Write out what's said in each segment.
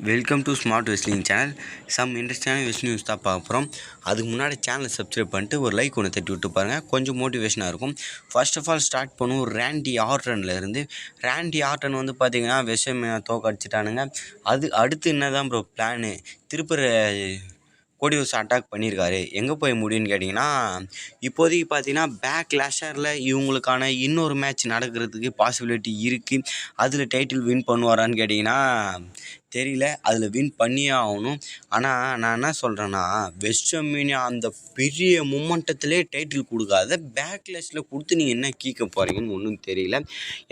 Welcome to smart wrestling channel. Some இன்ட்ரெஸ்டான west news தான் பார்க்க போகிறோம். அதுக்கு முன்னாடி சேனலை சப்ஸ்கிரைப் பண்ணிட்டு ஒரு லைக் ஒன்று தட்டி விட்டு பாருங்கள், கொஞ்சம் மோட்டிவேஷனாக இருக்கும். ஃபர்ஸ்ட் ஆஃப் ஆல் ஸ்டார்ட் பண்ணுவோம் ரேண்டி ஆர்டன்லேருந்து. ரேண்டி ஆர்டன் வந்து பார்த்தீங்கன்னா விஷமே தோக்கடிச்சிட்டானுங்க. அது அடுத்து என்ன தான் ப்ரோ பிளானு? திருப்பூர் கோடியோஸ் அட்டாக் பண்ணியிருக்காரு. எங்கே போய் முடியும்னு கேட்டிங்கன்னா, இப்போதைக்கு பார்த்தீங்கன்னா பேக் லேஷரில் இவங்களுக்கான இன்னொரு மேட்ச் நடக்கிறதுக்கு பாசிபிலிட்டி இருக்குது. அதில் டைட்டில் வின் பண்ணுவாரான்னு கேட்டிங்கன்னா தெரியல. அதில் வின் பண்ணியே ஆகணும். ஆனால் நான் என்ன சொல்கிறேன்னா, வெஸ்டர்மீனியா அந்த பெரிய மொமெண்டத்திலே டைட்டில் கொடுக்காத பேக்லேஸில் கொடுத்து நீங்கள் என்ன கீக்க போகிறீங்கன்னு ஒன்றும் தெரியல.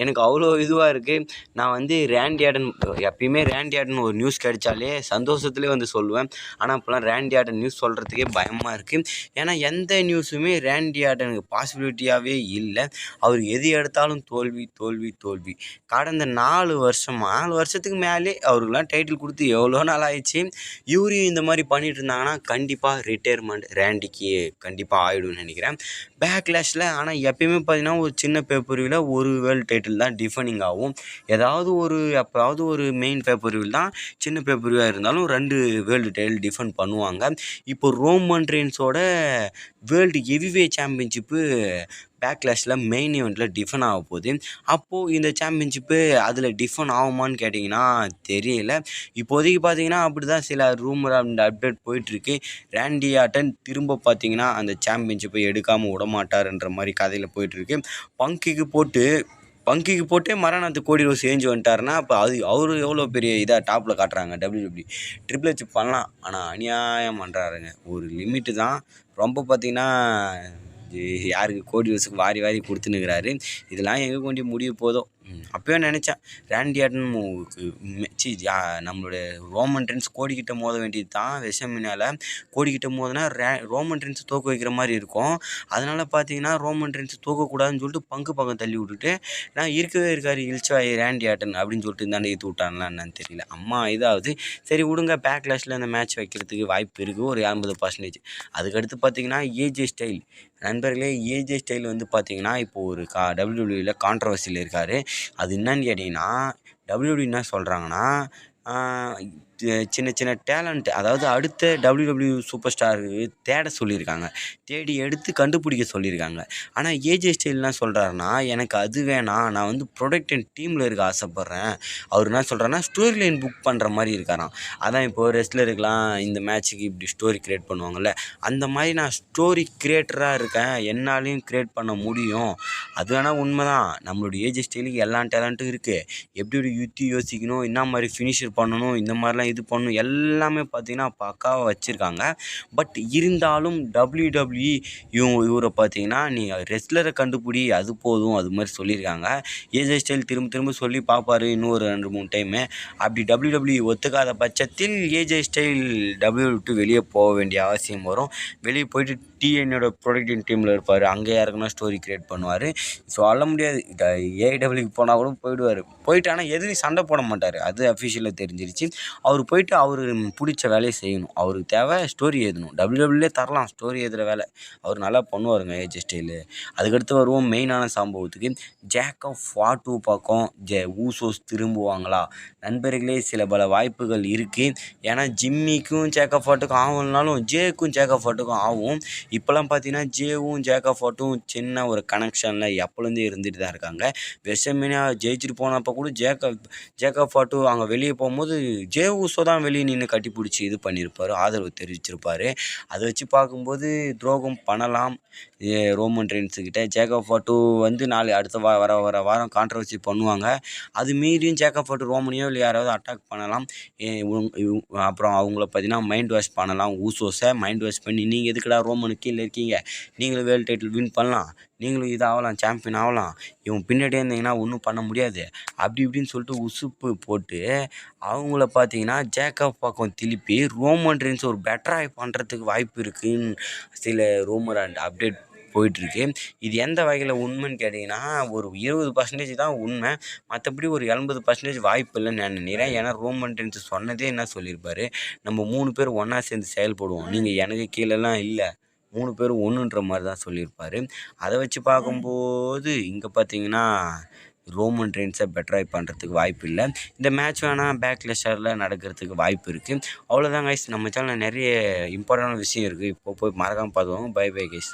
எனக்கு அவ்வளோ இதுவாக இருக்குது. நான் வந்து ரேண்டி ஆர்டன் எப்பயுமே ரேண்டி ஆர்டன் ஒரு நியூஸ் கிடைச்சாலே சந்தோஷத்துலேயே வந்து சொல்லுவேன். ஆனால் இப்போலாம் ரேண்டி ஆர்டன் நியூஸ் சொல்கிறதுக்கே பயமாக இருக்குது. ஏன்னா எந்த நியூஸுமே ரேண்டி ஆர்டனுக்கு பாசிபிலிட்டியாகவே இல்லை. அவர் எது எடுத்தாலும் தோல்வி தோல்வி தோல்வி. கடந்த 4 வருஷத்துக்கு மேலே அவருக்கெல்லாம் டைட்டில் கொடுத்து எவ்வளோ நாள் ஆயிடுச்சு. இவரையும் இந்த மாதிரி பண்ணிட்டு இருந்தாங்கன்னா கண்டிப்பாக ரிட்டையர்மெண்ட் ரேண்டிக்கு கண்டிப்பாக ஆகிடும்னு நினைக்கிறேன் பேக்லேஷில். ஆனால் எப்பயுமே பார்த்தீங்கன்னா ஒரு சின்ன பேப்பர்வியில் ஒரு வேர்ல்டு டைட்டில் தான் டிஃபனிங் ஆகும். எப்போயாவது ஒரு மெயின் பேப்பர்வில் தான் சின்ன பேப்பர்வியாக இருந்தாலும் 2 வேர்ல்டு டைட்டில் டிஃபன் பண்ணுவாங்க. இப்போ ரோமன் ரெயின்ஸோட வேர்ல்டு ஹெவிவே சாம்பியன்ஷிப்பு பேக்லேஷில் மெயின் ஈவெண்ட்டில் டிஃபன் ஆக போகுது. அப்போது இந்த சாம்பியன்ஷிப்பு அதில் டிஃபன் ஆகுமான்னு கேட்டிங்கன்னா தெரியல. இப்போதைக்கு பார்த்தீங்கன்னா அப்படி தான் சில ரூமர் அந்த அப்டேட் போயிட்டுருக்கு. ரேண்டி ஆர்டன் திரும்ப பார்த்தீங்கன்னா அந்த சாம்பியன்ஷிப்பை எடுக்காமல் விடமாட்டார்ன்ற மாதிரி கதையில் போயிட்டுருக்கு. பங்கிக்கு போட்டே மரணத்து கோடி ரோஸ் ஏஞ்சி வந்துட்டாருன்னா அப்போ அவரு எவ்வளோ பெரிய இதாக டாப்பில் காட்டுறாங்க. WWE ட்ரிபிள் ஹெச் பண்ணலாம், ஆனால் அநியாயம் பண்ணுறாருங்க. ஒரு லிமிட்டு தான். ரொம்ப பார்த்தீங்கன்னா யாருக்கு கோடி ரோஸுக்கு வாரி வாரி கொடுத்துன்னுக்கிறாரு. இதெல்லாம் எங்கே கொண்டு முடிய போதோ. அப்போயே நினச்சேன் ரேண்டி ஆர்டன் நம்மளுடைய ரோமன் ரெயின்ஸ் கோடிக்கிட்ட மோத வேண்டியது தான். வெஸ்டர்மீனியாவில் கோடிக்கிட்ட மோதினா ரோமன் ரெயின்ஸ் தோக்க வைக்கிற மாதிரி இருக்கும். அதனால் பார்த்தீங்கன்னா ரோமன் ரெயின்ஸ் தோக்கக்கூடாதுன்னு சொல்லிட்டு பக்கம் தள்ளி விட்டுட்டு நான் இருக்கவே இருக்கார் இல்ச்சாய் ரேண்டி ஆர்டன் அப்படின்னு சொல்லிட்டு இருந்தாண்டே ஏற்று விட்டாங்களா என்னன்னு தெரியல. அம்மா இதாவது சரி விடுங்க, பேக்லேஷில் அந்த மேட்ச் வைக்கிறதுக்கு வாய்ப்பு இருக்குது ஒரு 50%. அதுக்கடுத்து பார்த்தீங்கன்னா ஏஜே ஸ்டைல் நண்பர்களே. ஏஜே ஸ்டைல் வந்து பார்த்தீங்கன்னா இப்போது ஒரு WWEயில் கான்ட்ரவர்சியில் இருக்கார். அது என்னன்னு கேட்டிங்கன்னா, WWE என்ன சொல்கிறாங்கன்னா, சின்ன டேலண்ட், அதாவது அடுத்த WWE சூப்பர் ஸ்டாருக்கு தேட சொல்லியிருக்காங்க. தேடி எடுத்து கண்டுபிடிக்க சொல்லியிருக்காங்க. ஆனால் ஏஜே ஸ்டைல் என்ன சொல்கிறாருன்னா, எனக்கு அது வேணாம், நான் வந்து ப்ரொடக்ட் அண்ட் டீமில் இருக்க ஆசைப்பட்றேன். அவர் என்ன சொல்கிறாருன்னா ஸ்டோரி லைன் புக் பண்ணுற மாதிரி இருக்காராம். அதான் இப்போது ரெஸ்லருக்கெலாம் இந்த மேட்ச்சுக்கு இப்படி ஸ்டோரி க்ரியேட் பண்ணுவாங்கள்ல, அந்த மாதிரி நான் ஸ்டோரி க்ரியேட்டராக இருக்கேன், என்னாலையும் க்ரியேட் பண்ண முடியும். அது வேணால் உண்மை தான். நம்மளுடைய ஏஜே ஸ்டைலுக்கு எல்லா டேலண்ட்டும் இருக்குது. எப்படி யுத்தி யோசிக்கணும், என்ன மாதிரி ஃபினிஷர் பண்ணணும், இந்த மாதிரிலாம் இது பண்ணணும், எல்லாமே பார்த்தீங்கன்னா பக்காவாக வச்சுருக்காங்க. பட் இருந்தாலும் WWE இவரை பார்த்தீங்கன்னா நீ ரெஸ்லரை கண்டுபிடி, அது போதும், அது மாதிரி சொல்லியிருக்காங்க. ஏஜே ஸ்டைல் திரும்ப சொல்லி பார்ப்பாரு இன்னும் ஒரு 2-3 டைமு. அப்படி WWE ஒத்துக்காத பட்சத்தில் ஏஜே ஸ்டைல் WWE விட்டு வெளியே போக வேண்டிய அவசியம் வரும். வெளியே போயிட்டு TNA ப்ரொடக்டிங் டீமில் இருப்பார். அங்கே யாருக்குன்னா ஸ்டோரி க்ரியேட் பண்ணுவார். சொல்ல முடியாது. AEWக்கு போனால் கூட போயிட்டு ஆனால் எதுலையும் சண்டை போட மாட்டார். அது அஃபிஷியலாக தெரிஞ்சிருச்சு. அவர் போயிட்டு அவர் பிடிச்ச வேலையை செய்யணும். அவருக்கு தேவை ஸ்டோரி எழுதணும். WWE தரலாம் ஸ்டோரி எழுதுகிற வேலை. அவர் நல்லா பண்ணுவாருங்க ஏஜே ஸ்டைலு. அதுக்கடுத்து வருவோம் மெயினான சம்பவத்துக்கு. ஜேக்கப் ஃபாட்டு பக்கம் ஊசோஸ் திரும்புவாங்களா நண்பர்களே? சில பல வாய்ப்புகள் இருக்குது. ஏன்னா ஜிம்மிக்கும் ஜேக்கப் ஃபாட்டுக்கும் ஆகலனாலும் ஜேக்கும் ஜேக்கப் ஃபாட்டுக்கும் ஆகும். இப்போலாம் பார்த்தீங்கன்னா ஜேவும் ஜேக்கப் ஃபாட்டும் சின்ன ஒரு கனெக்ஷனில் எப்போலேருந்தே இருந்துட்டு தான் இருக்காங்க. வெஸ்டர்மீனியா ஜெயிச்சுட்டு போனப்போ கூட ஜேக்கப் ஃபாட்டு அங்கே வெளியே போகும்போது ஜே ஊசோ தான் வெளியே நின்று கட்டி பிடிச்சி இது பண்ணியிருப்பார், ஆதரவு தெரிவிச்சிருப்பார். அதை வச்சு பார்க்கும்போது துரோகம் பண்ணலாம் ரோமன் ரெயின்ஸுக்கிட்ட. ஜேக்கப் ஃபாட்டு வந்து அடுத்த வர வாரம் கான்ட்ரவர்சி பண்ணுவாங்க. அது மீறியும் ஜேக்கப் ஃபாட்டு ரோமனையோ இல்லை யாராவது அட்டாக் பண்ணலாம். அப்புறம் அவங்கள பார்த்தீங்கன்னா மைண்ட் வாஷ் பண்ணலாம். ஊசோஸை மைண்ட் வாஷ் பண்ணி நீங்கள் எதுக்குடா ரோமனுக்கு கீழே இருக்கீங்க, நீங்களும் வேர்ல்டு டைட்டில் வின் பண்ணலாம், நீங்களும் இதாகலாம், சாம்பியன் ஆகலாம், இவன் பின்னாடியே இருந்தீங்கன்னா ஒன்றும் பண்ண முடியாது அப்படி இப்படின்னு சொல்லிட்டு உசுப்பு போட்டு அவங்கள பார்த்தீங்கன்னா ஜேக்கப் பக்கம் திருப்பி ரோமன் ரெயின்ஸ் ஒரு பெட்டராக பண்ணுறதுக்கு வாய்ப்பு இருக்குதுன்னு சில ரூமர் அண்ட் அப்டேட் போயிட்டுருக்கு. இது எந்த வகையில் உண்மைன்னு கேட்டிங்கன்னா ஒரு 20% தான் உண்மை. மற்றபடி ஒரு 80% வாய்ப்பு இல்லைன்னு நான் நினைக்கிறேன். ஏன்னா ரோமன் ரெயின்ஸ் சொன்னதே என்ன சொல்லியிருப்பார், நம்ம 3 பேர் ஒன்றா சேர்ந்து செயல்படுவோம், நீங்கள் எனக்கு கீழெல்லாம் இல்லை, 3 பேரும் ஒன்றுன்ற மாதிரி தான் சொல்லியிருப்பார். அதை வச்சு பார்க்கும்போது இங்கே பார்த்தீங்கன்னா ரோமன் ரெயின்ஸை பெட்டராக பண்ணுறதுக்கு வாய்ப்பு இல்லை. இந்த மேட்ச் வேணால் பேக்லெஸ்டரில் நடக்கிறதுக்கு வாய்ப்பு இருக்குது. அவ்வளோதான் கைஸ், நம்ம சேனலில் நிறைய இம்பார்ட்டண்டான விஷயம் இருக்குது. இப்போ போய் மறக்காமல் பார்த்துக்கோங்க. Bye bye guys.